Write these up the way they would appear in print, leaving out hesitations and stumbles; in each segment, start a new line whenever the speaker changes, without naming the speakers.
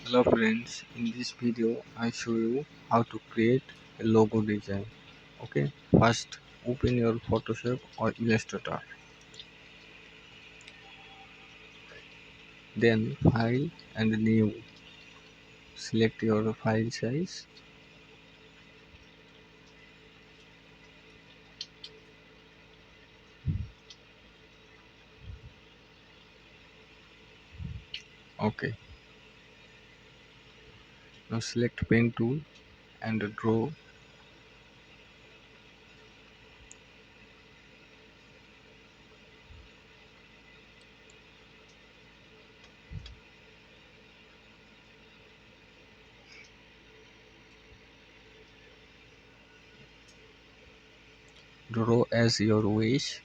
Hello friends, in this video I show you how to create a logo design. Okay, first open your Photoshop or Illustrator, then file and new. Select your file size. Okay, now select pen tool and draw. Draw as your wish,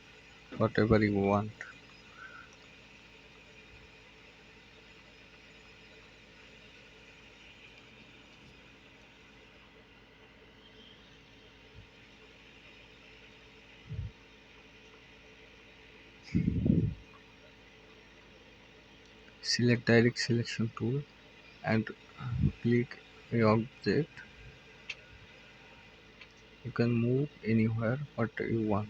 whatever you want. Select direct selection tool and click a object. You can move anywhere what you want.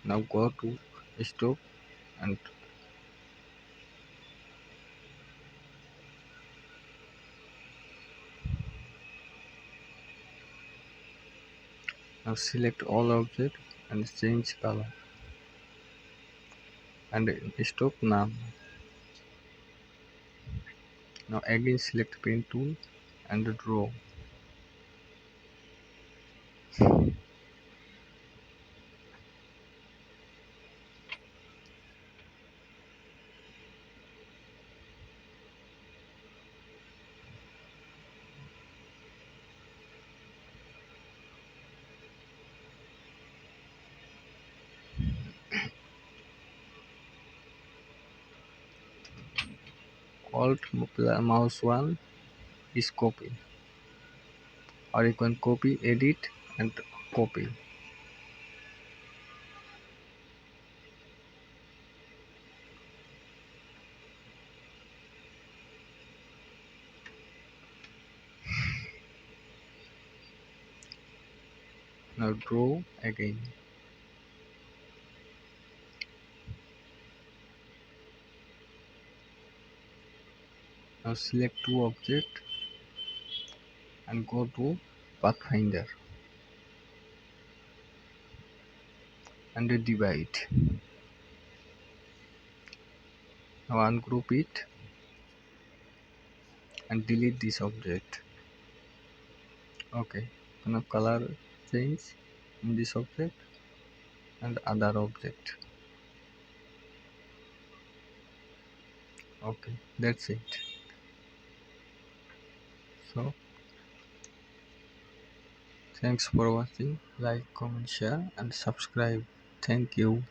Now go to stop and now select all objects and change color and stop now. Now again select pen tool and draw. Alt mouse 1 is copy, or you can copy, edit and copy. Now draw again. Now select two objects and go to Pathfinder and divide. Now ungroup it and delete this object. Okay, now color change in this object and other object. Okay, that's it. So thanks for watching. Like, comment, share and subscribe. Thank you.